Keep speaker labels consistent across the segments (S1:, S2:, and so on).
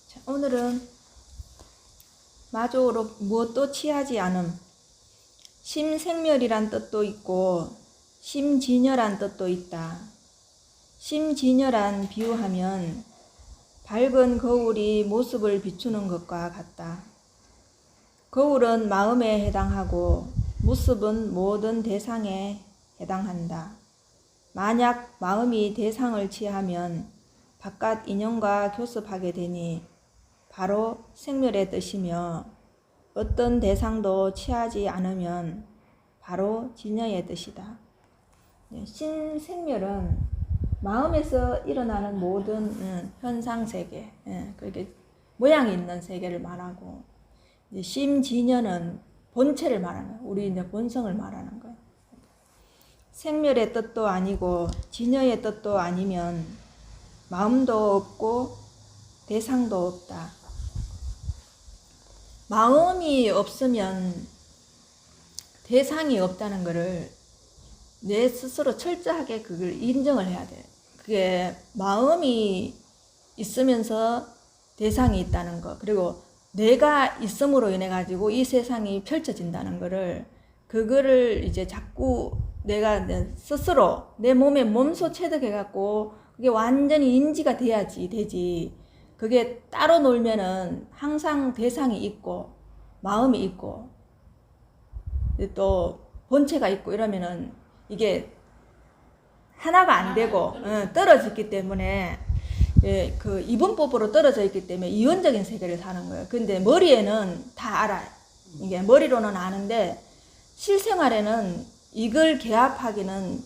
S1: 자, 오늘은 마조로 무엇도 취하지 않음. 심생멸이란 뜻도 있고 심진여란 뜻도 있다. 심진여란 비유하면 밝은 거울이 모습을 비추는 것과 같다. 거울은 마음에 해당하고 모습은 모든 대상에 해당한다. 만약 마음이 대상을 취하면 바깥 인연과 교습하게 되니 바로 생멸의 뜻이며, 어떤 대상도 취하지 않으면 바로 진여의 뜻이다. 신생멸은 마음에서 일어나는 모든 현상세계, 그렇게 모양이 있는 세계를 말하고, 심진여는 본체를 말하는 거예요. 우리 이제 본성을 말하는 거예요. 생멸의 뜻도 아니고 진여의 뜻도 아니면 마음도 없고 대상도 없다. 마음이 없으면 대상이 없다는 것을 내 스스로 철저하게 그걸 인정을 해야 돼. 그게 마음이 있으면서 대상이 있다는 거, 그리고 내가 있음으로 인해 가지고 이 세상이 펼쳐진다는 거를, 그거를 이제 자꾸 내가 스스로 내 몸에 몸소 체득해 갖고 그게 완전히 인지가 돼야지 되지. 그게 따로 놀면은 항상 대상이 있고 마음이 있고 또 본체가 있고 이러면은 이게 하나가 안 되고 떨어졌기 때문에, 그 이분법으로 떨어져 있기 때문에 이원적인 세계를 사는 거예요. 근데 머리에는 다 알아요. 이게 머리로는 아는데 실생활에는 이걸 개합하기는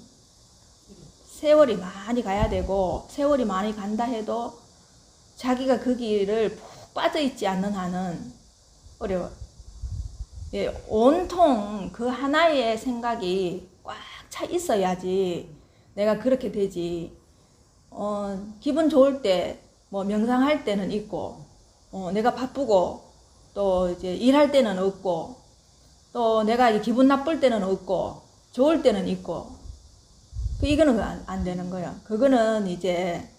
S1: 세월이 많이 가야 되고, 세월이 많이 간다 해도 자기가 그 길을 푹 빠져 있지 않는 한은 어려워. 온통 그 하나의 생각이 꽉 차 있어야지 내가 그렇게 되지. 기분 좋을 때 뭐 명상할 때는 있고, 내가 바쁘고 또 이제 일할 때는 없고, 또 내가 기분 나쁠 때는 없고, 좋을 때는 있고, 이거는 안 되는 거예요. 그거는 이제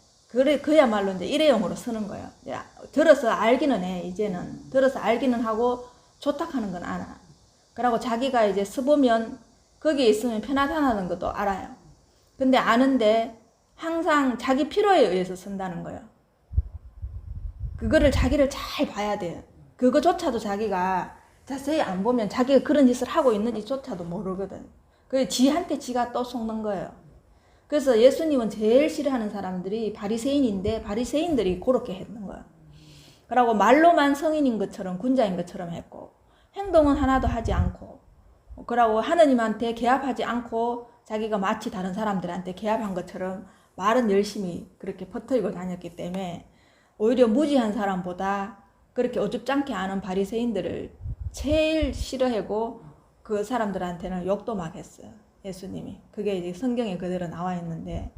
S1: 그야말로 이제 일회용으로 쓰는 거예요. 들어서 알기는 해. 이제는 들어서 알기는 하고 좋다 하는 건 알아. 그러고 자기가 이제 써보면 거기에 있으면 편하다는 것도 알아요. 근데 아는데 항상 자기 필요에 의해서 쓴다는 거예요. 그거를 자기를 잘 봐야 돼요. 그거조차도 자기가 자세히 안 보면 자기가 그런 짓을 하고 있는지조차도 모르거든. 그게 지한테 지가 또 속는 거예요. 그래서 예수님은 제일 싫어하는 사람들이 바리새인인데 바리새인들이 그렇게 했는 거예요. 그러고 말로만 성인인 것처럼 군자인 것처럼 했고, 행동은 하나도 하지 않고, 그러고 하느님한테 개합하지 않고 자기가 마치 다른 사람들한테 개합한 것처럼 말은 열심히 그렇게 퍼뜨리고 다녔기 때문에 오히려 무지한 사람보다 그렇게 어줍잖게 아는 바리새인들을 제일 싫어하고 그 사람들한테는 욕도 막 했어요. 예수님이. 그게 이제 성경에 그대로 나와 있는데,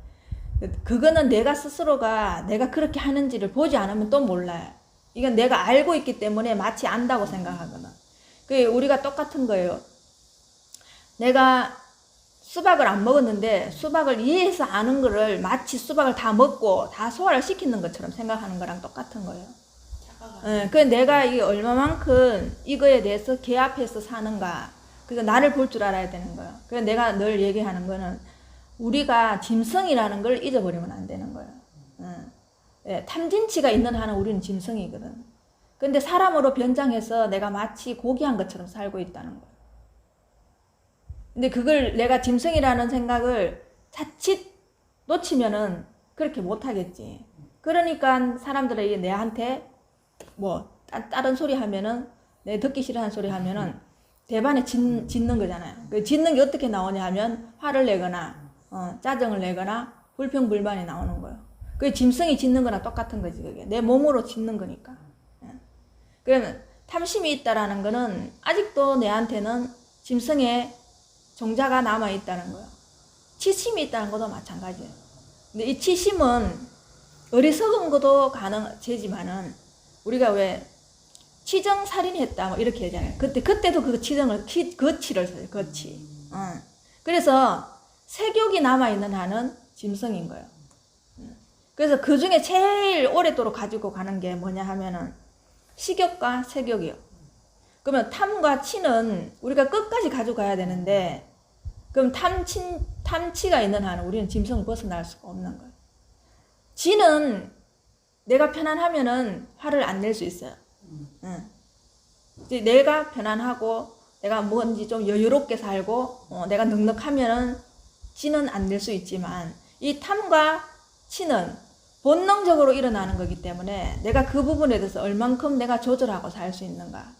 S1: 그거는 내가 스스로가 내가 그렇게 하는지를 보지 않으면 또 몰라요. 이건 내가 알고 있기 때문에 마치 안다고 생각하거든. 그게 우리가 똑같은 거예요. 내가 수박을 안 먹었는데 수박을 이해해서 아는 거를 마치 수박을 다 먹고 다 소화를 시키는 것처럼 생각하는 거랑 똑같은 거예요. 그 내가 이게 얼마만큼 이거에 대해서 개합해서 사는가, 그래서 나를 볼 줄 알아야 되는 거예요. 그래서 내가 늘 얘기하는 거는 우리가 짐승이라는 걸 잊어버리면 안 되는 거예요. 탐진치가 있는 한은 우리는 짐승이거든. 근데 사람으로 변장해서 내가 마치 고귀한 것처럼 살고 있다는 거예요. 근데 그걸 내가 짐승이라는 생각을 자칫 놓치면은 그렇게 못하겠지. 그러니까 사람들이 내한테 뭐 다른 소리 하면은, 내 듣기 싫어하는 소리 하면은 대반에 짖는 거잖아요. 그 짖는 게 어떻게 나오냐 하면 화를 내거나 짜증을 내거나 불평불만이 나오는 거예요. 그게 짐승이 짖는 거랑 똑같은 거지. 그게 내 몸으로 짖는 거니까. 그러면 탐심이 있다라는 거는 아직도 내한테는 짐승의 종자가 남아 있다는 거예요. 치심이 있다는 것도 마찬가지예요. 근데 이 치심은 어리석은 것도 가능하지만은, 우리가 왜 치정살인했다 뭐 이렇게 하잖아요. 그때도 그 치정을 거치를 써요. 거치. 그래서 색욕이 남아 있는 한은 짐승인 거예요. 그래서 그 중에 제일 오랫도록 가지고 가는 게 뭐냐 하면은 식욕과 색욕이요. 그러면 탐과 치는 우리가 끝까지 가져가야 되는데, 그럼 탐치가 있는 한은 우리는 짐승을 벗어날 수가 없는 거예요. 지는 내가 편안하면은 화를 안 낼 수 있어요. 내가 편안하고 내가 뭔지 좀 여유롭게 살고 내가 넉넉하면은 지는 안 낼 수 있지만, 이 탐과 치는 본능적으로 일어나는 거기 때문에 내가 그 부분에 대해서 얼만큼 내가 조절하고 살 수 있는가.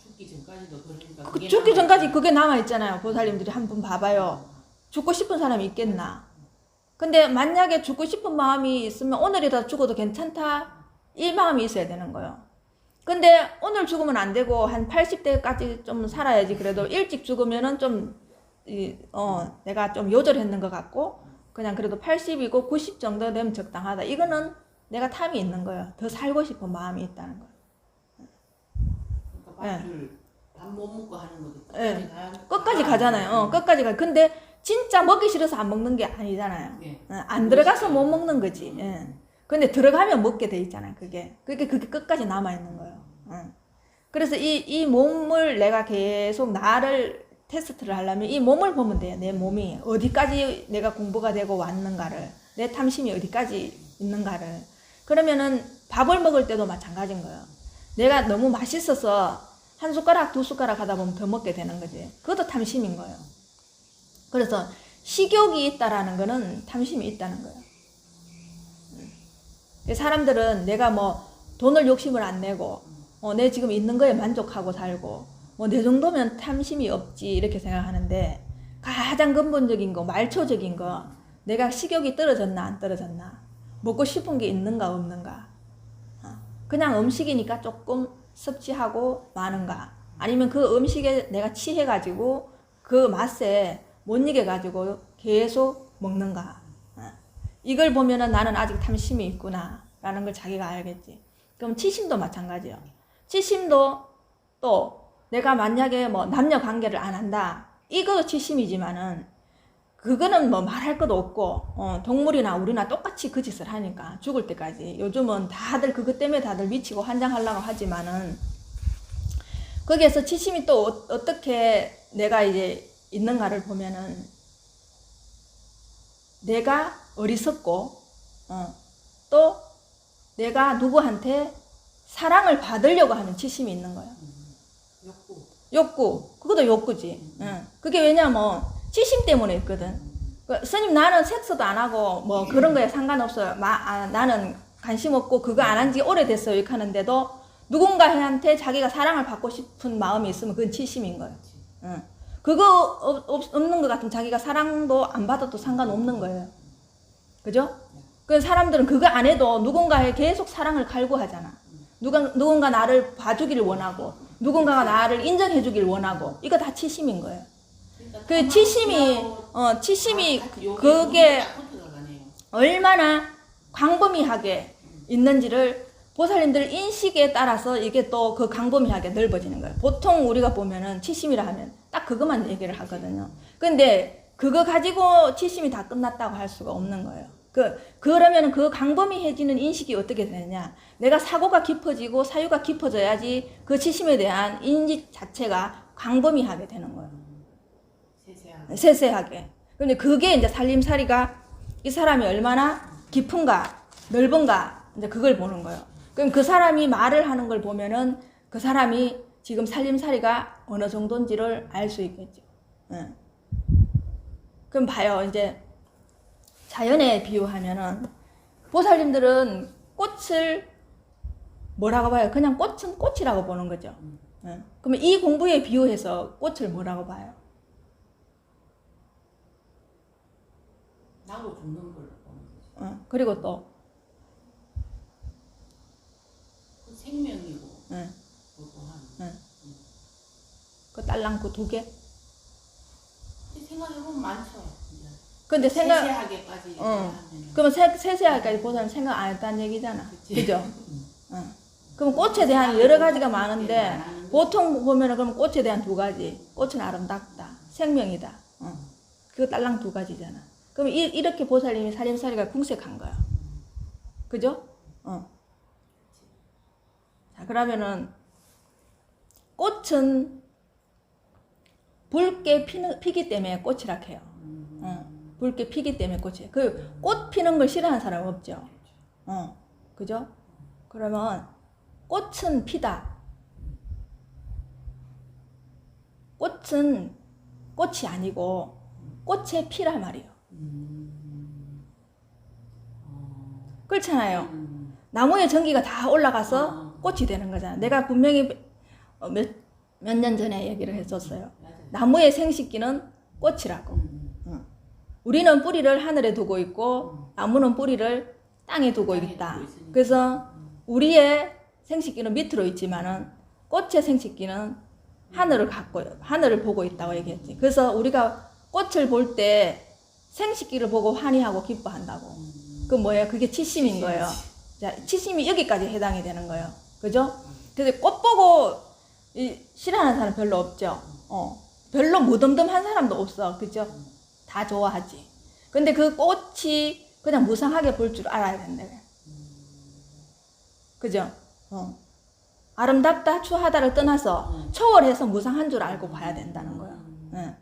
S2: 죽기 전까지도 그러니까
S1: 죽기 전까지 그게 남아있잖아요. 보살님들이 한번 봐봐요. 죽고 싶은 사람이 있겠나. 근데 만약에 죽고 싶은 마음이 있으면 오늘이라도 죽어도 괜찮다, 이 마음이 있어야 되는 거예요. 근데 오늘 죽으면 안 되고 한 80대까지 좀 살아야지. 그래도 일찍 죽으면은 좀 내가 좀 요절했는 것 같고, 그냥 그래도 80이고 90 정도 되면 적당하다. 이거는 내가 탐이 있는 거예요. 더 살고 싶은 마음이 있다는 거예요.
S2: 그러니까 밥 못 먹고 하는 것도
S1: 끝까지 끝까지 가잖아요. 끝까지 가. 근데 진짜 먹기 싫어서 안 먹는 게 아니잖아요. 안 들어가서 못 먹는 거지. 근데 들어가면 먹게 돼 있잖아요. 그게 끝까지 남아 있는 거예요. 그래서 이 몸을 내가 계속 나를 테스트를 하려면 이 몸을 보면 돼요. 내 몸이 어디까지 내가 공부가 되고 왔는가를, 내 탐심이 어디까지 있는가를. 그러면은 밥을 먹을 때도 마찬가지인 거예요. 내가 너무 맛있어서 한 숟가락 두 숟가락 하다 보면 더 먹게 되는 거지. 그것도 탐심인 거예요. 그래서 식욕이 있다라는 거는 탐심이 있다는 거예요. 사람들은 내가 뭐 돈을 욕심을 안 내고 내 지금 있는 거에 만족하고 살고 뭐 내 정도면 탐심이 없지 이렇게 생각하는데, 가장 근본적인 거, 말초적인 거, 내가 식욕이 떨어졌나 안 떨어졌나, 먹고 싶은 게 있는가 없는가, 그냥 음식이니까 조금 섭취하고 마는가, 아니면 그 음식에 내가 취해가지고 그 맛에 못 이겨가지고 계속 먹는가. 이걸 보면은 나는 아직 탐심이 있구나 라는 걸 자기가 알겠지. 그럼 치심도 마찬가지예요. 치심도 또 내가 만약에 뭐 남녀 관계를 안 한다, 이거 치심이지만은 그거는 뭐 말할 것도 없고 동물이나 우리나 똑같이 그 짓을 하니까 죽을 때까지. 요즘은 다들 그것 때문에 다들 미치고 환장하려고 하지만은, 거기에서 치심이 또 어떻게 내가 이제 있는가를 보면은, 내가 어리석고 또 내가 누구한테 사랑을 받으려고 하는 치심이 있는 거야. 욕구. 그것도 욕구지. 그게 왜냐면 치심 때문에 있거든. 스님 나는 섹스도 안 하고 뭐 그런 거에 상관없어요. 나는 관심 없고 그거 안 한 지 오래됐어요. 이렇게 하는데도 누군가한테 자기가 사랑을 받고 싶은 마음이 있으면 그건 치심인 거예요. 그거 없는 것 같으면 자기가 사랑도 안 받아도 상관없는 거예요. 그죠? 그 사람들은 그거 안 해도 누군가에 계속 사랑을 갈구하잖아. 누군가 나를 봐주기를 원하고, 누군가가 나를 인정해주기를 원하고, 이거 다 치심인 거예요. 그 치심이 그게 얼마나 광범위하게 있는지를 보살님들 인식에 따라서 이게 또 그 광범위하게 넓어지는 거예요. 보통 우리가 보면은 치심이라 하면 딱 그것만 얘기를 하거든요. 근데 그거 가지고 치심이 다 끝났다고 할 수가 없는 거예요. 그러면 그 광범위해지는 인식이 어떻게 되느냐. 내가 사고가 깊어지고 사유가 깊어져야지 그 치심에 대한 인식 자체가 광범위하게 되는 거예요. 세세하게. 근데 그게 이제 살림살이가 이 사람이 얼마나 깊은가, 넓은가, 이제 그걸 보는 거예요. 그럼 그 사람이 말을 하는 걸 보면은 그 사람이 지금 살림살이가 어느 정도인지를 알 수 있겠죠. 그럼 봐요. 이제 자연에 비유하면은 보살님들은 꽃을 뭐라고 봐요? 그냥 꽃은 꽃이라고 보는 거죠. 그러면 이 공부에 비유해서 꽃을 뭐라고 봐요?
S2: 나고 죽는 걸로 보는 거죠.
S1: 그리고 또
S2: 생명이고 고고한.
S1: 그 딸랑구 두 개?
S2: 생각해보면 많죠.
S1: 근데
S2: 세세하게까지.
S1: 그러면 세세하게까지 보살님 생각 안 했다는 얘기잖아. 그죠? 그럼 꽃에 대한 여러 가지가 많은데 보통 보면은 그럼 꽃에 대한 두 가지. 꽃은 아름답다. 생명이다. 그거 딸랑 두 가지잖아. 그럼 이렇게 보살님이 살림살이가 궁색한 거야. 그죠? 자, 그러면은 꽃은 붉게 피기 때문에 꽃이라 해요. 붉게 피기 때문에 꽃이에요. 그 꽃 피는 걸 싫어하는 사람 없죠. 그죠? 그러면 꽃은 피다. 꽃은 꽃이 아니고 꽃의 피란 말이에요. 그렇잖아요. 나무의 전기가 다 올라가서 꽃이 되는 거잖아. 내가 분명히 몇 년 전에 얘기를 했었어요. 나무의 생식기는 꽃이라고. 우리는 뿌리를 하늘에 두고 있고 나무는 뿌리를 땅에 두고 있다. 그래서 우리의 생식기는 밑으로 있지만은 꽃의 생식기는 하늘을 보고 있다고 얘기했지. 그래서 우리가 꽃을 볼 때 생식기를 보고 환희하고 기뻐한다고. 그 뭐예요? 그게 치심인 거예요. 자, 치심이 여기까지 해당이 되는 거예요. 그죠? 그래서 꽃 보고 싫어하는 사람 별로 없죠. 별로 무덤덤한 사람도 없어. 그죠? 다 좋아하지. 근데 그 꽃이 그냥 무상하게 볼 줄 알아야 된다. 그죠? 아름답다, 추하다를 떠나서 초월해서 무상한 줄 알고 봐야 된다는 거예요.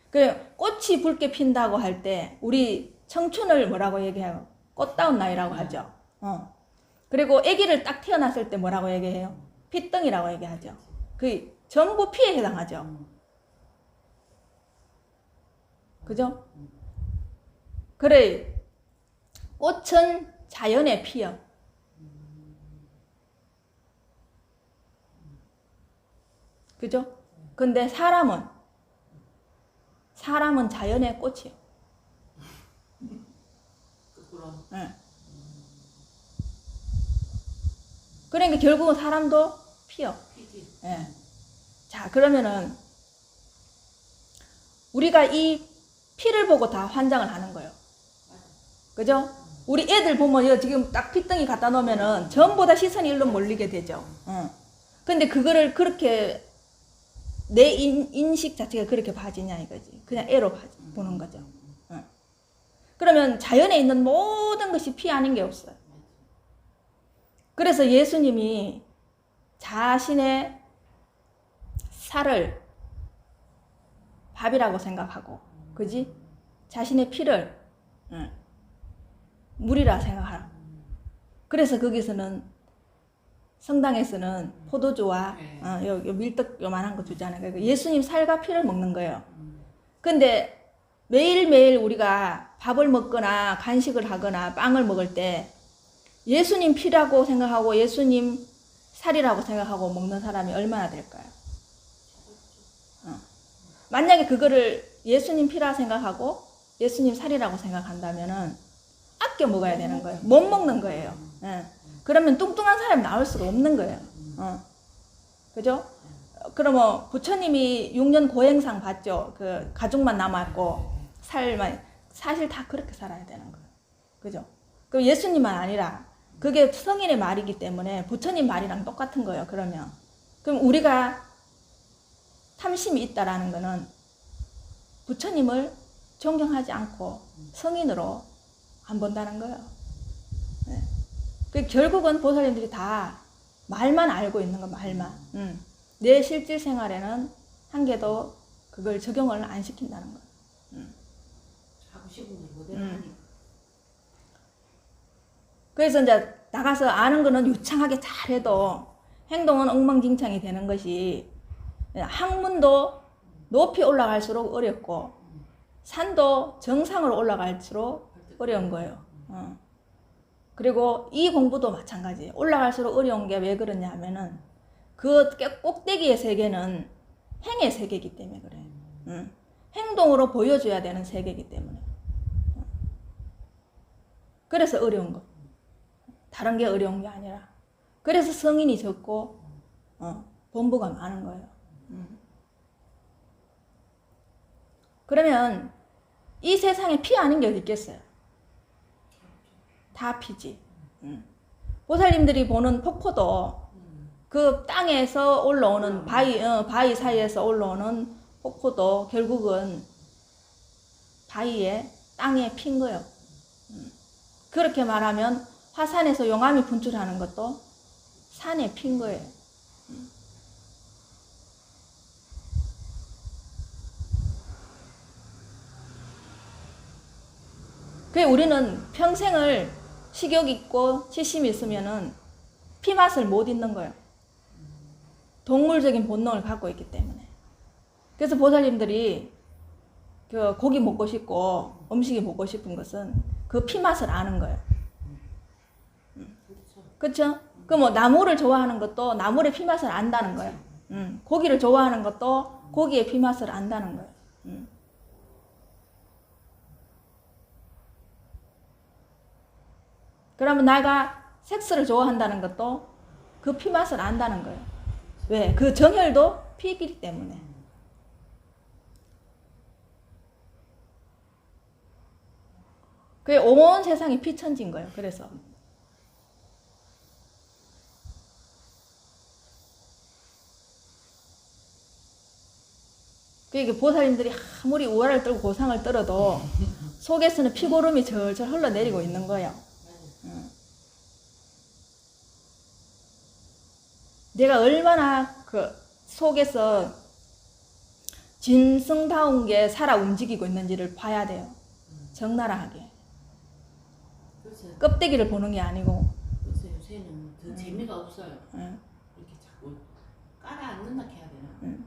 S1: 그 꽃이 붉게 핀다고 할 때 우리 청춘을 뭐라고 얘기해요? 꽃다운 나이라고 하죠. 그리고 아기를 딱 태어났을 때 뭐라고 얘기해요? 피덩이라고 얘기하죠. 그 전부 피에 해당하죠. 그죠? 그래, 꽃은 자연의 피요. 그죠? 근데 사람은 자연의 꽃이요. 네. 그러니까 결국은 사람도 피요. 네. 자, 그러면은 우리가 이 피를 보고 다 환장을 하는 거예요. 그죠? 우리 애들 보면 지금 딱 피덩이 갖다 놓으면은 전부 다 시선이 일로 몰리게 되죠. 근데 그거를 그렇게 내 인식 자체가 그렇게 봐지냐 이거지. 그냥 애로 보는 거죠. 그러면 자연에 있는 모든 것이 피 아닌 게 없어요. 그래서 예수님이 자신의 살을 밥이라고 생각하고, 그지? 자신의 피를 물이라 생각하라. 그래서 거기서는 성당에서는 포도주와 요 밀떡 요만한 거 주잖아요. 그러니까 예수님 살과 피를 먹는 거예요. 근데 매일매일 우리가 밥을 먹거나 간식을 하거나 빵을 먹을 때 예수님 피라고 생각하고 예수님 살이라고 생각하고 먹는 사람이 얼마나 될까요? 만약에 그거를 예수님 피라 생각하고 예수님 살이라고 생각한다면은 아껴 먹어야 되는 거예요. 못 먹는 거예요. 그러면 뚱뚱한 사람이 나올 수가 없는 거예요. 그죠? 그러면 부처님이 6년 고행상 받죠. 그 가죽만 남았고 살만, 사실 다 그렇게 살아야 되는 거예요. 그죠? 그 예수님만 아니라 그게 성인의 말이기 때문에 부처님 말이랑 똑같은 거예요. 그러면 그럼 우리가 탐심이 있다라는 거는 부처님을 존경하지 않고 성인으로 안 본다는 거예요. 네. 그 결국은 보살님들이 다 말만 알고 있는 거, 말만. 내 실질 생활에는 한 개도 그걸 적용을 안 시킨다는 거예요.
S2: 하고 싶은 걸 그대로 하니까.
S1: 그래서 이제 나가서 아는 거는 유창하게 잘해도 행동은 엉망진창이 되는 것이, 학문도 높이 올라갈수록 어렵고 산도 정상으로 올라갈수록 어려운 거예요. 그리고 이 공부도 마찬가지예요. 올라갈수록 어려운 게 왜 그러냐 하면은 그 꼭대기의 세계는 행의 세계이기 때문에 그래요. 행동으로 보여줘야 되는 세계이기 때문에. 그래서 어려운 거. 다른 게 어려운 게 아니라. 그래서 성인이 적고 본부가 많은 거예요. 그러면 이 세상에 피 아닌 게 어디 있겠어요? 다 피지. 보살님들이 보는 폭포도 그 땅에서 올라오는 바위 사이에서 올라오는 폭포도 결국은 바위에 땅에 핀 거예요. 그렇게 말하면 화산에서 용암이 분출하는 것도 산에 핀 거예요. 그래 우리는 평생을 식욕 있고 치심이 있으면은 피 맛을 못 잊는 거예요. 동물적인 본능을 갖고 있기 때문에. 그래서 보살님들이 그 고기 먹고 싶고 음식이 먹고 싶은 것은 그 피 맛을 아는 거예요. 그렇죠? 그 뭐 나물을 좋아하는 것도 나물의 피 맛을 안다는 거예요. 고기를 좋아하는 것도 고기의 피 맛을 안다는 거예요. 그러면 내가 섹스를 좋아한다는 것도 그 피 맛을 안다는 거예요. 왜? 그 정혈도 피이기 때문에. 그게 온 세상이 피천지인 거예요. 그래서. 그러니까 보살님들이 아무리 우화를 떨고 고상을 떨어도 속에서는 피고름이 절절 흘러내리고 있는 거예요. 내가 얼마나 그 속에서 진성다운 게 살아 움직이고 있는지를 봐야 돼요. 적나라하게. 껍데기를 보는 게 아니고.
S2: 그래서 요새는 더 재미가 없어요. 이렇게 자꾸 깔아앉는다 해야 되나?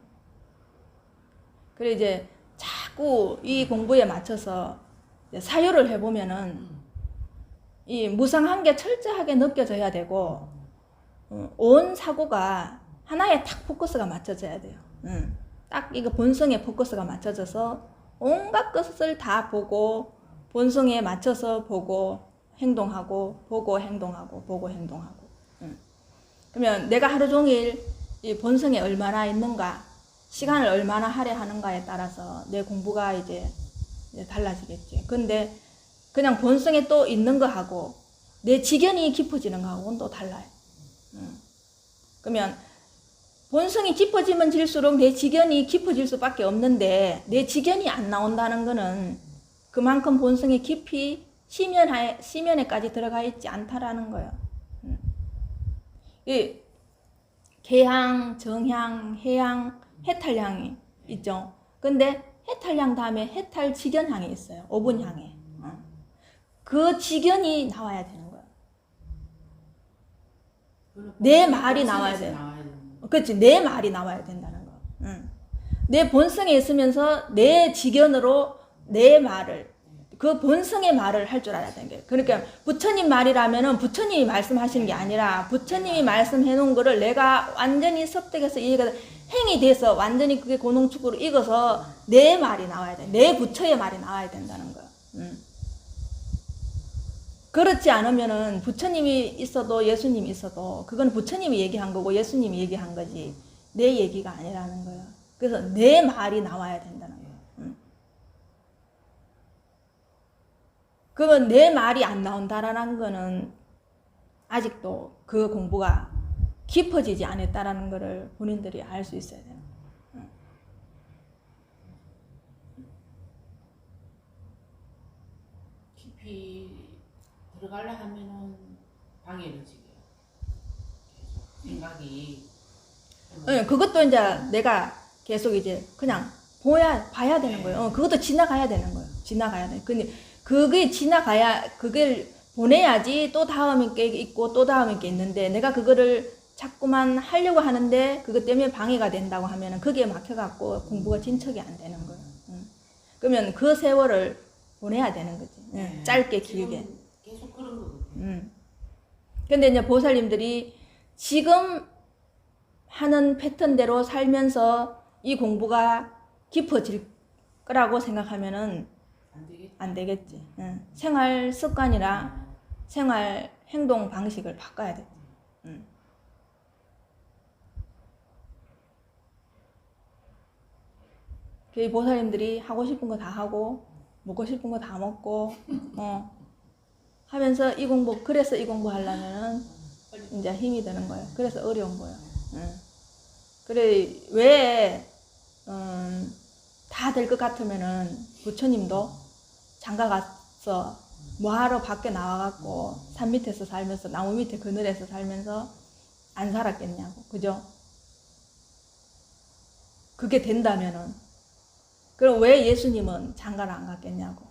S1: 그래 이제 자꾸 이 공부에 맞춰서 사유를 해보면은 이 무상한 게 철저하게 느껴져야 되고 온 사고가 하나에 딱 포커스가 맞춰져야 돼요. 딱 이거 본성에 포커스가 맞춰져서 온갖 것을 다 보고 본성에 맞춰서 보고 행동하고 보고 행동하고 보고 행동하고. 그러면 내가 하루 종일 이 본성에 얼마나 있는가, 시간을 얼마나 할애하는가에 따라서 내 공부가 이제 달라지겠지. 근데 그냥 본성에 또 있는 거하고 내 지견이 깊어지는 거하고는 또 달라요. 그러면 본성이 깊어지면 질수록 내 지견이 깊어질 수밖에 없는데 내 지견이 안 나온다는 거는 그만큼 본성의 깊이 심연에까지 들어가 있지 않다라는 거예요. 이 개향, 정향, 해향, 해탈향이 있죠. 근데 해탈향 다음에 해탈 지견향이 있어요. 5분향에. 그 지견이 나와야 되는 거예요. 내 말이 나와야 돼요. 그렇지, 내 말이 나와야 된다는 거. 내 본성에 있으면서 내 지견으로 내 말을, 그 본성의 말을 할 줄 알아야 되는 거예요. 그러니까 부처님 말이라면은 부처님이 말씀하시는 게 아니라 부처님이 말씀해 놓은 거를 내가 완전히 섭득해서 이해가 행이 돼서 완전히 그게 고농축으로 익어서 내 말이 나와야 돼. 내 부처의 말이 나와야 된다는 거예요. 그렇지 않으면은 부처님이 있어도 예수님이 있어도 그건 부처님이 얘기한 거고 예수님이 얘기한 거지 내 얘기가 아니라는 거예요. 그래서 내 말이 나와야 된다는 거예요. 그러면 내 말이 안 나온다라는 거는 아직도 그 공부가 깊어지지 않았다라는 거를 본인들이 알 수 있어야 돼요.
S2: 깊이 들어가려 하면은 방해를 지게요. 생각이.
S1: 그것도 이제 내가 계속 이제 그냥 봐야 되는 거예요. 그것도 지나가야 되는 거예요. 지나가야 돼. 근데 그게 지나가야, 그걸 보내야지 또 다음에 게 있고 또 다음에 게 있는데 내가 그거를 자꾸만 하려고 하는데 그것 때문에 방해가 된다고 하면은 그게 막혀갖고 공부가 진척이 안 되는 거예요. 그러면 그 세월을 보내야 되는 거지. 짧게 길게.
S2: 계속 그런 거 같아요.
S1: 근데 이제 보살님들이 지금 하는 패턴대로 살면서 이 공부가 깊어질 거라고 생각하면은 안 되겠지. 생활 습관이나 생활 행동 방식을 바꿔야 돼. 그 보살님들이 하고 싶은 거 다 하고 먹고 싶은 거 다 먹고 하면서 이 공부, 그래서 이 공부 하려면은 이제 힘이 드는 거예요. 그래서 어려운 거예요. 그래 왜 다 될 것 같으면은 부처님도 장가 뭐하러 밖에 나와갖고 산 밑에서 살면서 나무 밑에 그늘에서 살면서 안 살았겠냐고. 그죠? 그게 된다면은 그럼 왜 예수님은 장가를 안 갔겠냐고.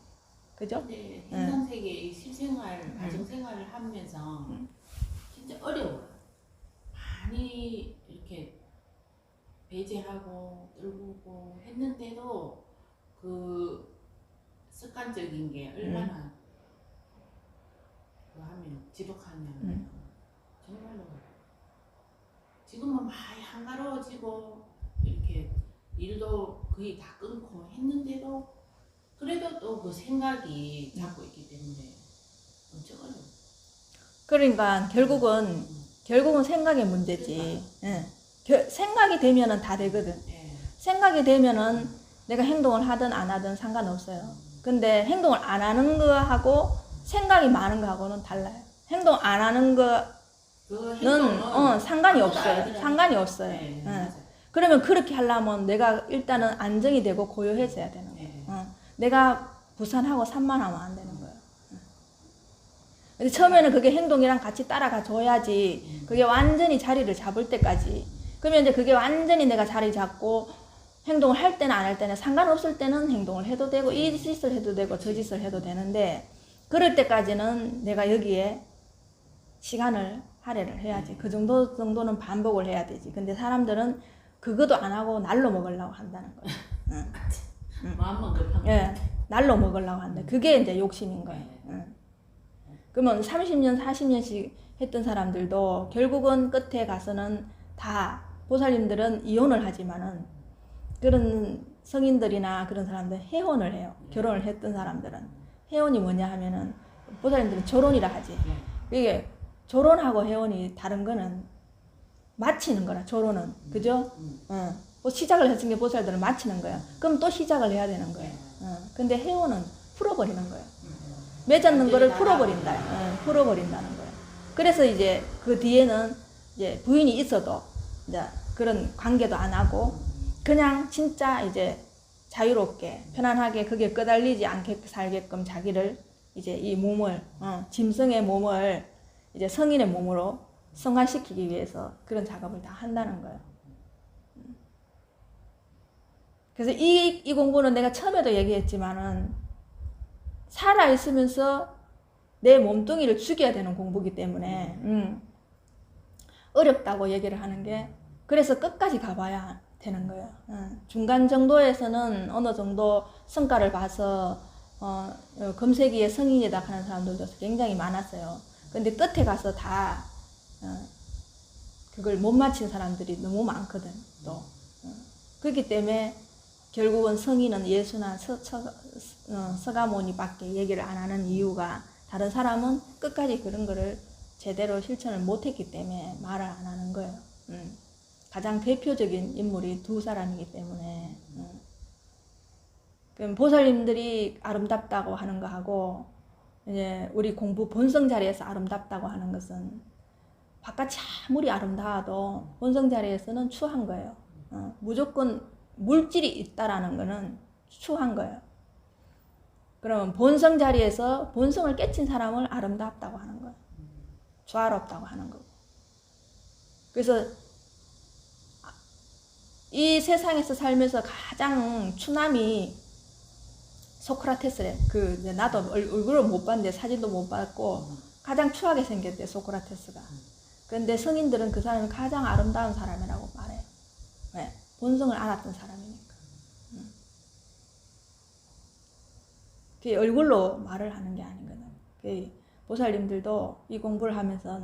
S1: 그죠?
S2: 근데 현상 세계의 실생활, 가정생활을 하면서 진짜 어려워요. 많이 이렇게 배제하고 떨구고 했는데도 그 습관적인 게 얼마나 그거 하면 지독하냐면 정말로 지금은 많이 한가로워지고 이렇게 일도 거의 다 끊고 했는데도 그래도 또 그 생각이 잡고 있기 때문에 엄청 어려워.
S1: 그러니까 결국은 생각의 문제지. 예. 생각이 되면은 다 되거든.
S2: 예.
S1: 생각이 되면은 내가 행동을 하든 안 하든 상관없어요. 근데 행동을 안 하는 거하고 생각이 많은 거하고는 달라요. 행동 안 하는
S2: 그
S1: 거는 상관이
S2: 아무도
S1: 없어요.
S2: 알더라고요.
S1: 상관이 없어요.
S2: 네,
S1: 예.
S2: 맞아요.
S1: 그러면 그렇게 하려면 내가 일단은 안정이 되고 고요해져야 되는 거예요.
S2: 네.
S1: 내가 부산하고 산만하면 안 되는 거예요. 근데 처음에는 그게 행동이랑 같이 따라가 줘야지 그게 완전히 자리를 잡을 때까지. 그러면 이제 그게 완전히 내가 자리 잡고 행동을 할 때는 안 할 때는 상관없을 때는 행동을 해도 되고 이 짓을 해도 되고 저 짓을 해도 되는데 그럴 때까지는 내가 여기에 시간을 할애를 해야지. 그 정도는 반복을 해야 되지. 근데 사람들은 그것도 안 하고 날로 먹으려고 한다는 거예요.
S2: 마음만 급한 거.
S1: 예, 날로 먹으려고 한다. 그게 이제 욕심인 거예요. 그러면 30년, 40년씩 했던 사람들도 결국은 끝에 가서는 다 보살님들은 이혼을 하지만은 그런 성인들이나 그런 사람들 해혼을 해요. 결혼을 했던 사람들은 해혼이 뭐냐 하면은 보살님들은 결혼이라 하지. 이게 결혼하고 해혼이 다른 거는 마치는 거라. 결혼은 그죠? 뭐 시작을 했은 게 보살들은 마치는 거야. 그럼 또 시작을 해야 되는 거예요. 근데 해혼은 풀어버리는 거예요. 맺었는 거를 풀어버린다. 풀어버린다는 거예요. 그래서 이제 그 뒤에는 이제 부인이 있어도 이제 그런 관계도 안 하고 그냥 진짜 이제 자유롭게 편안하게 그게 끄달리지 않게 살게끔 자기를 이제 이 몸을 짐승의 몸을 이제 성인의 몸으로 성화시키기 위해서 그런 작업을 다 한다는 거예요. 그래서 이 공부는 내가 처음에도 얘기했지만은 살아있으면서 내 몸뚱이를 죽여야 되는 공부이기 때문에 어렵다고 얘기를 하는 게 그래서 끝까지 가봐야 되는 거예요. 중간 정도에서는 어느 정도 성과를 봐서 금세기의 성인이다 하는 사람들도 굉장히 많았어요. 근데 끝에 가서 다 그걸 못 맞힌 사람들이 너무 많거든. 또 그렇기 때문에 결국은 성인은 예수나 서가모니밖에 얘기를 안 하는 이유가 다른 사람은 끝까지 그런 거를 제대로 실천을 못했기 때문에 말을 안 하는 거예요. 가장 대표적인 인물이 두 사람이기 때문에 그럼 보살님들이 아름답다고 하는 거하고 이제 우리 공부 본성 자리에서 아름답다고 하는 것은 바깥이 아무리 아름다워도 본성 자리에서는 추한 거예요. 무조건 물질이 있다라는 거는 추한 거예요. 그러면 본성 자리에서 본성을 깨친 사람을 아름답다고 하는 거예요. 조화롭다고 하는 거고. 그래서 이 세상에서 살면서 가장 추남이 소크라테스래. 나도 얼굴을 못 봤는데 사진도 못 봤고 가장 추하게 생겼대 소크라테스가. 그런데 성인들은 그 사람이 가장 아름다운 사람이라고 말해요. 왜? 본성을 알았던 사람이니까. 그 얼굴로 말을 하는 게 아니거든. 그 보살님들도 이 공부를 하면서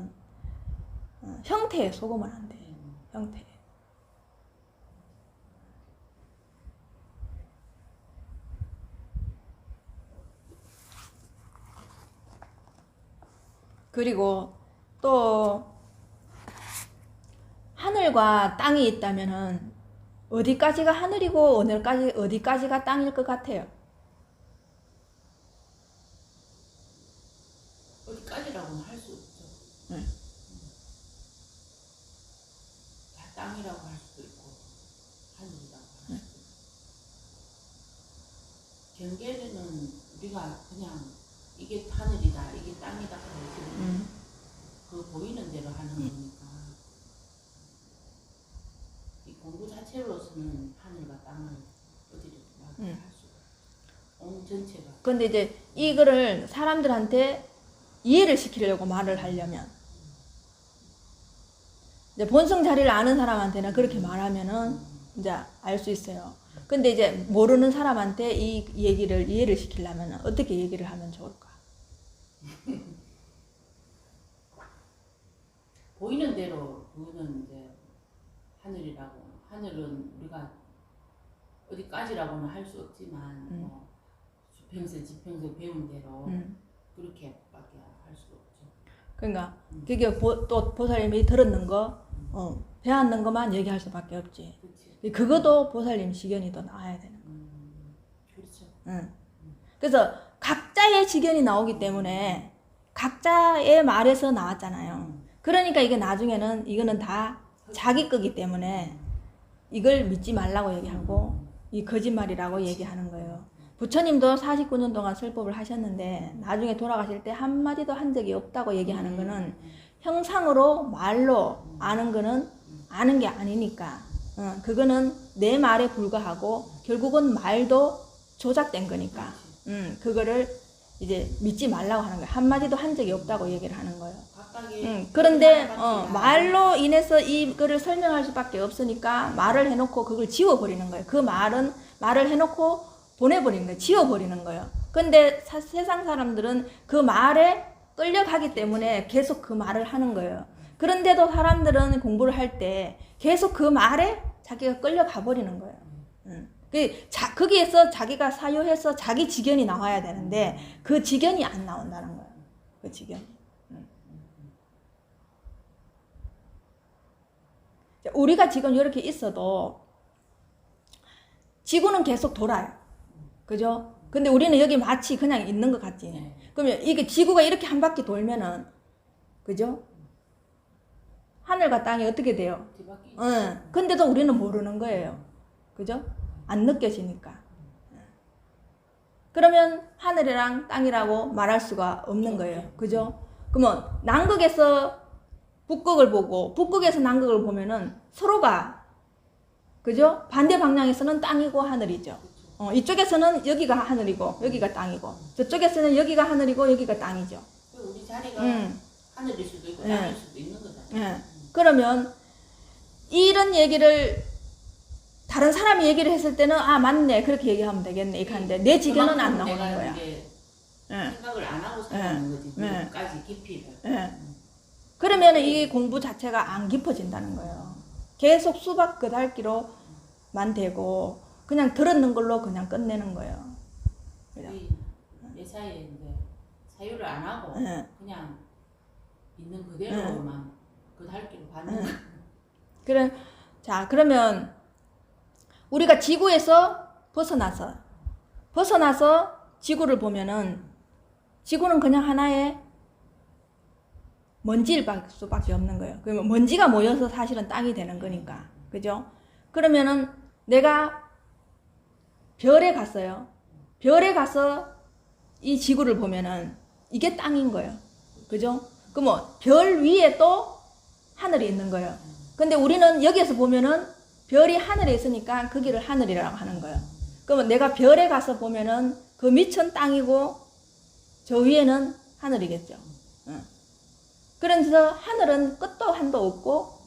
S1: 형태에 속으면 안 돼. 형태. 그리고 또 하늘과 땅이 있다면은 어디까지가 하늘이고 어디까지가 땅일 것 같아요?
S2: 어디까지라고는 할 수 없죠. 다 땅이라고 할 수도 있고 하늘이라고 할 수도 있고. 경계는 우리가 그냥 그거는 하늘과 땅을 어디로 나게 할 수가 없어. 온 전체가.
S1: 근데 이제 이거를 사람들한테 이해를 시키려고 말을 하려면 이제 본성 자리를 아는 사람한테는 그렇게 말하면은 이제 알 수 있어요. 근데 이제 모르는 사람한테 이 얘기를 이해를 시키려면 어떻게 얘기를 하면 좋을까?
S2: 보이는 대로 그거는 이제 하늘이라고. 하늘은 우리가 어디까지라고는 할 수 없지만 뭐 수평선 지평선 배운 대로 그렇게밖에 할 수 없죠.
S1: 그러니까 그게 또 보살님이 들었는 거, 배웠는 것만 얘기할 수밖에 없지.
S2: 그치.
S1: 그것도 보살님 지견이 더 나와야 되는 거.
S2: 그렇죠.
S1: 그래서 각자의 지견이 나오기 때문에 각자의 말에서 나왔잖아요. 그러니까 이게 나중에는 이거는 다 자기 거기 때문에 이걸 믿지 말라고 얘기하고 이 거짓말이라고 얘기하는 거예요. 부처님도 49년 동안 설법을 하셨는데 나중에 돌아가실 때 한마디도 한 적이 없다고 얘기하는 거는 형상으로 말로 아는 거는 아는 게 아니니까 그거는 내 말에 불과하고 결국은 말도 조작된 거니까 그거를 이제 믿지 말라고 하는 거예요. 한마디도 한 적이 없다고 얘기를 하는 거예요. 그런데 말로 인해서 이거를 설명할 수밖에 없으니까 말을 해놓고 그걸 지워버리는 거예요. 그 말은 말을 해놓고 보내버리는 거예요. 지워버리는 거예요. 근데 세상 사람들은 그 말에 끌려가기 때문에 계속 그 말을 하는 거예요. 그런데도 사람들은 공부를 할 때 계속 그 말에 자기가 끌려가 버리는 거예요. 거기에서 자기가 사유해서 자기 지견이 나와야 되는데 그 지견이 안 나온다는 거예요. 그 지견이. 우리가 지금 이렇게 있어도 지구는 계속 돌아요. 그죠? 근데 우리는 여기 마치 그냥 있는 것 같지. 그러면 이게 지구가 이렇게 한 바퀴 돌면은, 그죠? 하늘과 땅이 어떻게 돼요? 근데도 우리는 모르는 거예요. 그죠? 안 느껴지니까. 그러면 하늘이랑 땅이라고 말할 수가 없는 거예요. 그죠? 그러면 남극에서 북극을 보고 북극에서 남극을 보면은 서로가, 그죠? 반대 방향에서는 땅이고 하늘이죠. 이쪽에서는 여기가 하늘이고 여기가 땅이고 저쪽에서는 여기가 하늘이고 여기가 땅이죠.
S2: 우리 자리가 하늘일 수도 있고 땅일 수도 있는 거잖아요.
S1: 그러면 이런 얘기를 다른 사람이 얘기를 했을 때는 아 맞네 그렇게 얘기하면 되겠네 이렇게 하는데 내 지견은 안 나오는 거야.
S2: 생각을 안 하고 살아가는 거지. 지금까지 깊이를.
S1: 그러면 이 공부 자체가 안 깊어진다는 거예요. 계속 수박 끄달기로만 되고 그냥 들었는 걸로 그냥 끝내는 거예요.
S2: 내 사이에 이제 사유를 안 하고 그냥 있는 그대로만 끄달기로 받는.
S1: 그래, 자 그러면 우리가 지구에서 벗어나서 지구를 보면은 지구는 그냥 하나의 먼지일 수밖에 없는 거예요. 그러면 먼지가 모여서 사실은 땅이 되는 거니까. 그죠? 그러면은 내가 별에 갔어요. 별에 가서 이 지구를 보면은 이게 땅인 거예요. 그죠? 그러면 별 위에 또 하늘이 있는 거예요. 근데 우리는 여기에서 보면은 별이 하늘에 있으니까 거기를 하늘이라고 하는 거예요. 그러면 내가 별에 가서 보면은 그 밑은 땅이고 저 위에는 하늘이겠죠. 그래서 하늘은 끝도 한도 없고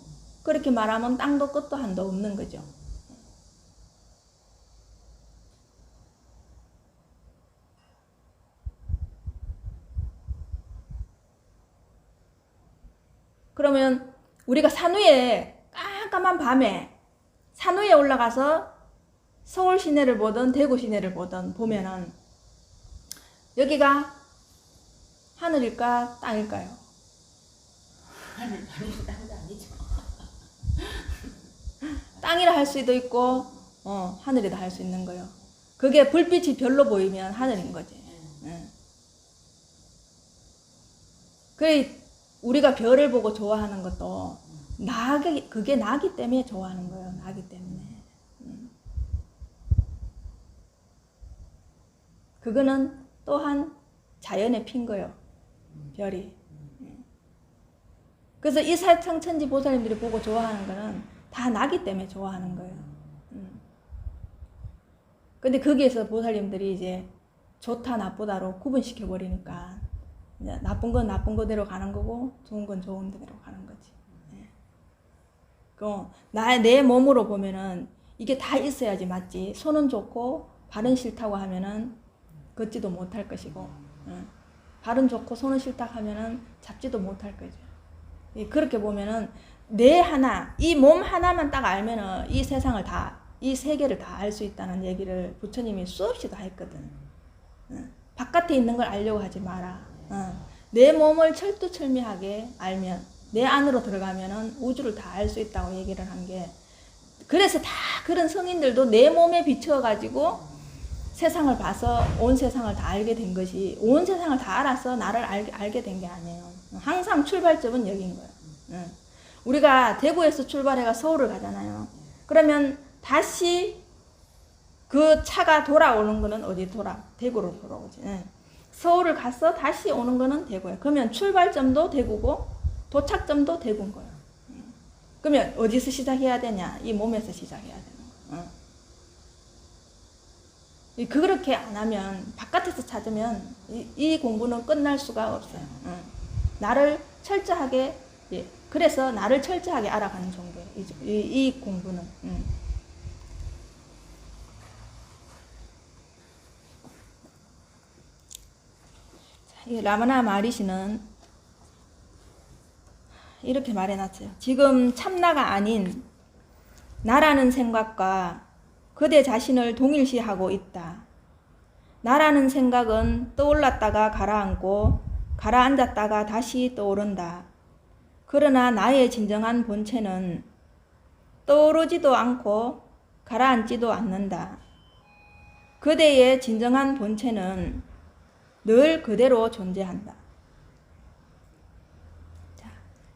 S1: 그렇게 말하면 땅도 끝도 한도 없는 거죠. 그러면 우리가 산 위에 깜깜한 밤에 산 위에 올라가서 서울 시내를 보든 대구 시내를 보든 보면은 여기가 하늘일까 땅일까요?
S2: 하늘 땅도 아니죠.
S1: 땅이라 할 수도 있고 하늘이다 할 수 있는 거예요. 그게 불빛이 별로 보이면 하늘인 거지. 그 우리가 별을 보고 좋아하는 것도 그게 나기 때문에 좋아하는 거예요. 나기 때문에. 그거는 또한 자연의 핀 거예요. 별이. 그래서 이 사창천지 보살님들이 보고 좋아하는 거는 다 나기 때문에 좋아하는 거예요. 근데 거기에서 보살님들이 이제 좋다 나쁘다로 구분시켜 버리니까 이제 나쁜 건 나쁜 거대로 가는 거고 좋은 건 좋은 대로 가는 거지. 내 몸으로 보면은 이게 다 있어야지 맞지. 손은 좋고 발은 싫다고 하면은 걷지도 못할 것이고, 발은 좋고 손은 싫다 하면은 잡지도 못할 거죠. 그렇게 보면은 뇌 하나, 이 몸 하나만 딱 알면은 이 세상을 다, 이 세계를 다 알 수 있다는 얘기를 부처님이 수없이 다 했거든. 바깥에 있는 걸 알려고 하지 마라. 내 몸을 철두철미하게 알면, 내 안으로 들어가면은 우주를 다 알 수 있다고 얘기를 한 게, 그래서 다 그런 성인들도 내 몸에 비추어가지고 세상을 봐서 온 세상을 다 알게 된 것이, 온 세상을 다 알아서 나를 알게 된 게 아니에요. 항상 출발점은 여긴 거예요. 우리가 대구에서 출발해가 서울을 가잖아요. 그러면 다시 그 차가 돌아오는 거는 어디 대구로 돌아오지. 서울을 가서 다시 오는 거는 대구예요. 그러면 출발점도 대구고 도착점도 대구인 거예요. 그러면 어디서 시작해야 되냐? 이 몸에서 시작해야 되는 거예요. 그렇게 안 하면, 바깥에서 찾으면 이 공부는 끝날 수가 없어요. 나를 철저하게, 그래서 나를 철저하게 알아가는 종교예요. 이 공부는. 이 라마나 마하리시는 이렇게 말해놨어요. 지금 참나가 아닌 나라는 생각과 그대 자신을 동일시하고 있다. 나라는 생각은 떠올랐다가 가라앉고 가라앉았다가 다시 떠오른다. 그러나 나의 진정한 본체는 떠오르지도 않고 가라앉지도 않는다. 그대의 진정한 본체는 늘 그대로 존재한다. 자,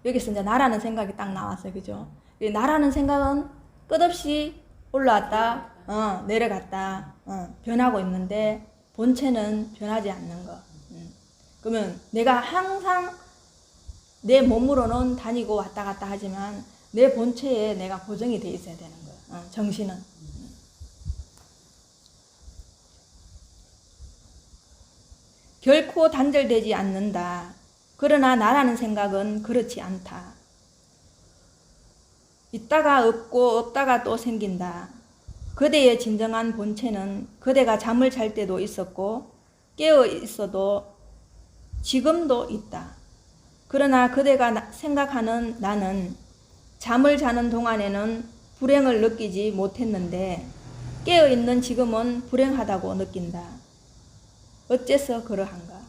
S1: 여기서 이제 나라는 생각이 딱 나왔어요. 그죠? 나라는 생각은 끝없이 올라왔다, 내려갔다, 변하고 있는데 본체는 변하지 않는 거. 그러면 내가 항상 내 몸으로는 다니고 왔다 갔다 하지만 내 본체에 내가 고정이 돼 있어야 되는 거예요. 정신은. 결코 단절되지 않는다. 그러나 나라는 생각은 그렇지 않다. 있다가 없고 없다가 또 생긴다. 그대의 진정한 본체는 그대가 잠을 잘 때도 있었고 깨어 있어도 지금도 있다. 그러나 그대가 생각하는 나는 잠을 자는 동안에는 불행을 느끼지 못했는데 깨어 있는 지금은 불행하다고 느낀다. 어째서 그러한가?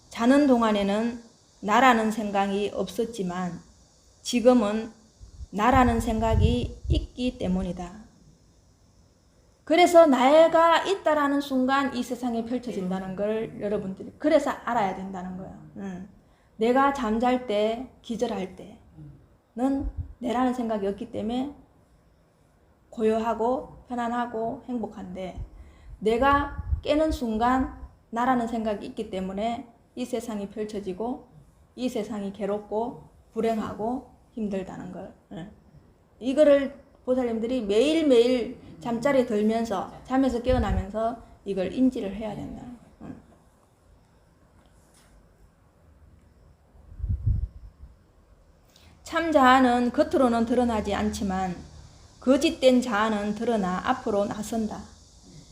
S1: 자는 동안에는 나라는 생각이 없었지만 지금은 나라는 생각이 있기 때문이다. 그래서 나가 있다라는 순간 이 세상에 펼쳐진다는 걸 여러분들이 그래서 알아야 된다는 거예요. 내가 잠잘 때, 기절할 때는 내라는 생각이 없기 때문에 고요하고 편안하고 행복한데, 내가 깨는 순간 나라는 생각이 있기 때문에 이 세상이 펼쳐지고 이 세상이 괴롭고 불행하고 힘들다는 걸. 이거를 보살님들이 매일매일 잠자리에 들면서 잠에서 깨어나면서 이걸 인지를 해야 된다는 거예요. 참 자아는 겉으로는 드러나지 않지만 거짓된 자아는 드러나 앞으로 나선다.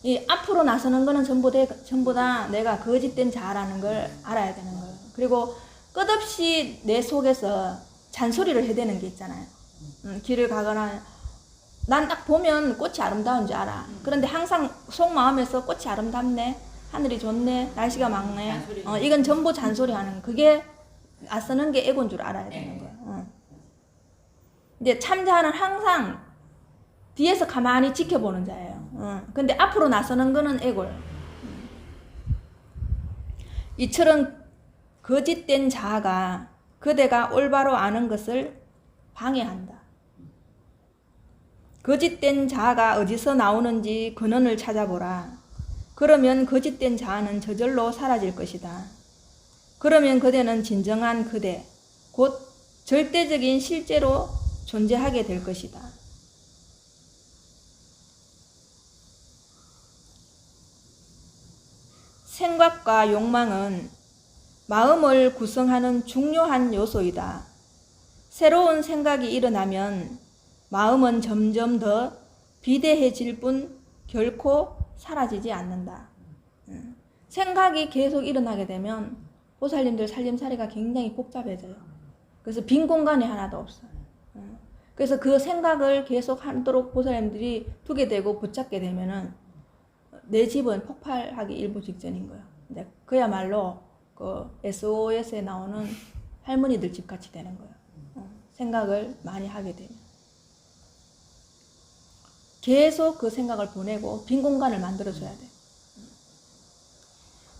S1: 이 앞으로 나서는 거는 전부 다 내가 거짓된 자아라는 걸 알아야 되는 거예요. 그리고 끝없이 내 속에서 잔소리를 해대는 게 있잖아요. 길을 가거나 난 딱 보면 꽃이 아름다운 줄 알아. 그런데 항상 속마음에서 꽃이 아름답네, 하늘이 좋네, 날씨가 맑네, 이건 전부 잔소리 하는 거. 그게 나서는 게 에고인 줄 알아야 되는 거예요. 이제 참자는 항상 뒤에서 가만히 지켜보는 자예요. 근데 앞으로 나서는 거는 에고예요. 이처럼 거짓된 자아가 그대가 올바로 아는 것을 방해한다. 거짓된 자아가 어디서 나오는지 근원을 찾아보라. 그러면 거짓된 자아는 저절로 사라질 것이다. 그러면 그대는 진정한 그대, 곧 절대적인 실제로 존재하게 될 것이다. 생각과 욕망은 마음을 구성하는 중요한 요소이다. 새로운 생각이 일어나면 마음은 점점 더 비대해질 뿐 결코 사라지지 않는다. 생각이 계속 일어나게 되면 보살님들 살림살이가 굉장히 복잡해져요. 그래서 빈 공간이 하나도 없어요. 그래서 그 생각을 계속 하도록 보살님들이 두게 되고 붙잡게 되면은 내 집은 폭발하기 일부 직전인 거예요. 근데 그야말로 그 SOS에 나오는 할머니들 집 같이 되는 거예요. 생각을 많이 하게 되면. 계속 그 생각을 보내고 빈 공간을 만들어줘야 돼.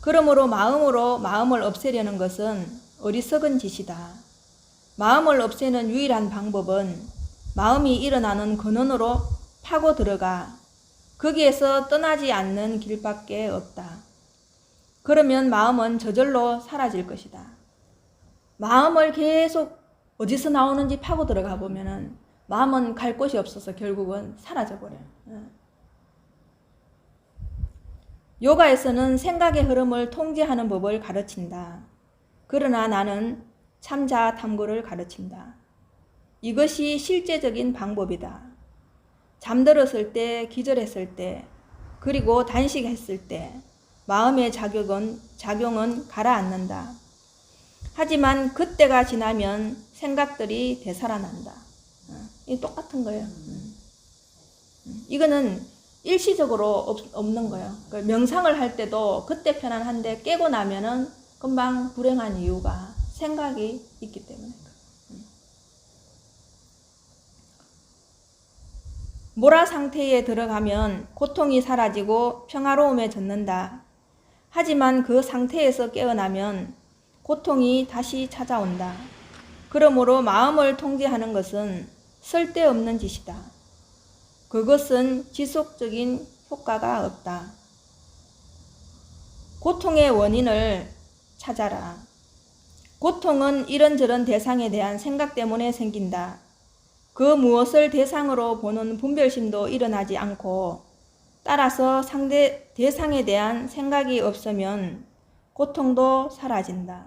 S1: 그러므로 마음을 없애려는 것은 어리석은 짓이다. 마음을 없애는 유일한 방법은 마음이 일어나는 근원으로 파고 들어가 거기에서 떠나지 않는 길밖에 없다. 그러면 마음은 저절로 사라질 것이다. 마음을 계속 어디서 나오는지 파고 들어가 보면은 마음은 갈 곳이 없어서 결국은 사라져 버려요. 요가에서는 생각의 흐름을 통제하는 법을 가르친다. 그러나 나는 참자 탐구를 가르친다. 이것이 실제적인 방법이다. 잠들었을 때, 기절했을 때, 그리고 단식했을 때 마음의 작용은 가라앉는다. 하지만 그때가 지나면 생각들이 되살아난다. 이 똑같은 거예요. 이거는 일시적으로 없는 거예요. 명상을 할 때도 그때 편안한데 깨고 나면은 금방 불행한 이유가 생각이 있기 때문에. 모라 상태에 들어가면 고통이 사라지고 평화로움에 젖는다. 하지만 그 상태에서 깨어나면 고통이 다시 찾아온다. 그러므로 마음을 통제하는 것은 쓸데없는 짓이다. 그것은 지속적인 효과가 없다. 고통의 원인을 찾아라. 고통은 이런저런 대상에 대한 생각 때문에 생긴다. 그 무엇을 대상으로 보는 분별심도 일어나지 않고 따라서 상대 대상에 대한 생각이 없으면 고통도 사라진다.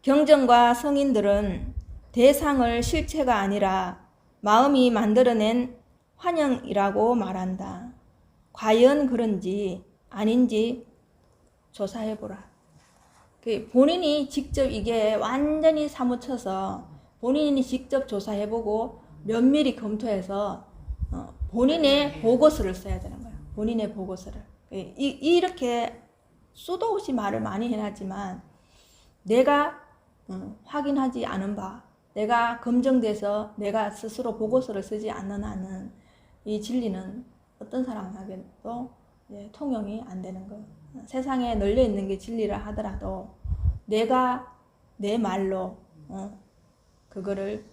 S1: 경전과 성인들은 대상을 실체가 아니라 마음이 만들어낸 환영이라고 말한다. 과연 그런지 아닌지 조사해보라. 본인이 직접 이게 완전히 사무쳐서 본인이 직접 조사해보고 면밀히 검토해서 본인의 보고서를 써야 되는 거예요. 본인의 보고서를. 이렇게 수도 없이 말을 많이 해놨지만 내가 확인하지 않은 바, 내가 검증돼서 내가 스스로 보고서를 쓰지 않는 한은 이 진리는 어떤 사람에게도 통용이 안 되는 거예요. 세상에 널려 있는 게 진리라 하더라도 내가 내 말로 그거를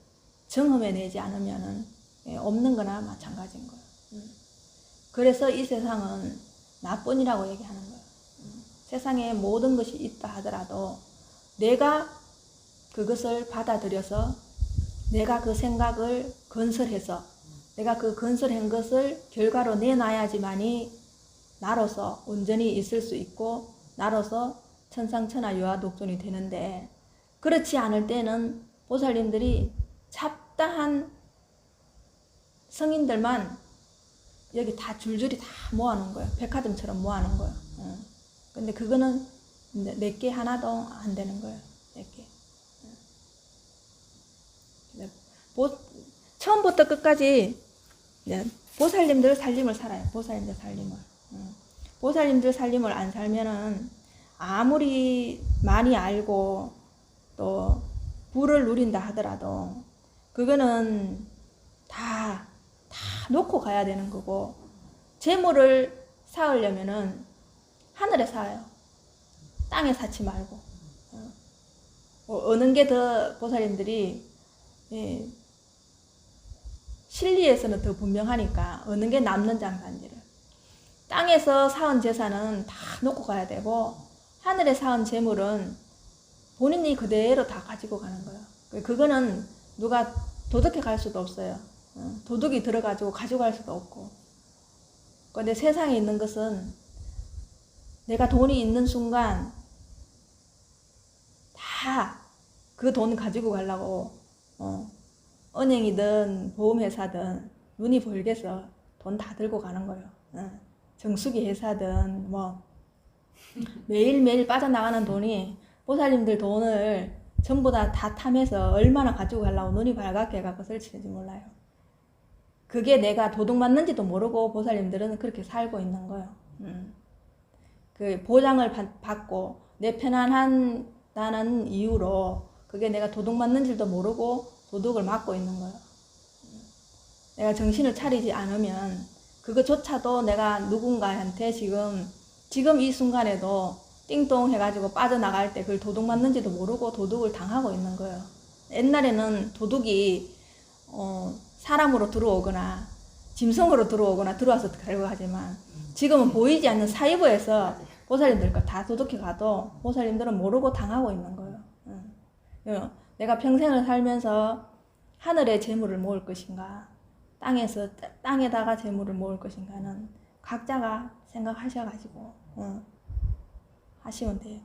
S1: 정험해내지 않으면은 없는 거나 마찬가지인 거예요. 그래서 이 세상은 나뿐이라고 얘기하는 거예요. 세상에 모든 것이 있다 하더라도 내가 그것을 받아들여서 내가 그 생각을 건설해서 내가 그 건설한 것을 결과로 내놔야지만이 나로서 온전히 있을 수 있고 나로서 천상천하 유아독존이 되는데, 그렇지 않을 때는 보살님들이 잡다한 성인들만 여기 다 줄줄이 다 모아놓은 거예요. 백화점처럼 모아놓은 거예요. 근데 그거는 내게 하나도 안 되는 거예요. 내게. 처음부터 끝까지 보살님들 살림을 살아요. 보살님들 살림을. 보살님들 살림을 안 살면은 아무리 많이 알고 또 부를 누린다 하더라도 그거는 다 놓고 가야 되는 거고, 재물을 쌓으려면은 하늘에 쌓아요. 땅에 쌓지 말고. 어느 게 더 보살님들이 실리에서는 더 분명하니까 어느 게 남는 장사인지를. 땅에서 쌓은 재산은 다 놓고 가야 되고 하늘에 쌓은 재물은 본인이 그대로 다 가지고 가는 거예요. 그거는 누가 도둑해 갈 수도 없어요. 도둑이 들어가지고 가져갈 수도 없고. 근데 세상에 있는 것은 내가 돈이 있는 순간 다 그 돈 가지고 가려고 은행이든 보험회사든 눈이 벌게서 돈 다 들고 가는 거예요. 정수기 회사든 뭐 매일매일 빠져나가는 돈이 보살님들 돈을 전부 다 탐해서 얼마나 가지고 가려고 눈이 발갛게 해갖고 설치는지 몰라요. 그게 내가 도둑 맞는지도 모르고 보살님들은 그렇게 살고 있는 거예요. 그 보장을 받고 내 편안한다는 이유로 그게 내가 도둑 맞는 줄도 모르고 도둑을 맞고 있는 거예요. 내가 정신을 차리지 않으면 그거조차도 내가 누군가한테 지금 이 순간에도 띵동 해가지고 빠져나갈 때 그걸 도둑 맞는지도 모르고 도둑을 당하고 있는 거예요. 옛날에는 도둑이 사람으로 들어오거나 짐승으로 들어오거나 들어와서 가려고 하지만 지금은 보이지 않는 사이버에서 보살님들 거 다 도둑해 가도 보살님들은 모르고 당하고 있는 거예요. 내가 평생을 살면서 하늘에 재물을 모을 것인가 땅에다가 재물을 모을 것인가는 각자가 생각하셔가지고 하시면 돼요.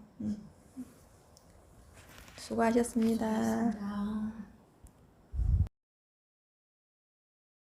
S1: 수고하셨습니다.
S2: 수고하셨습니다.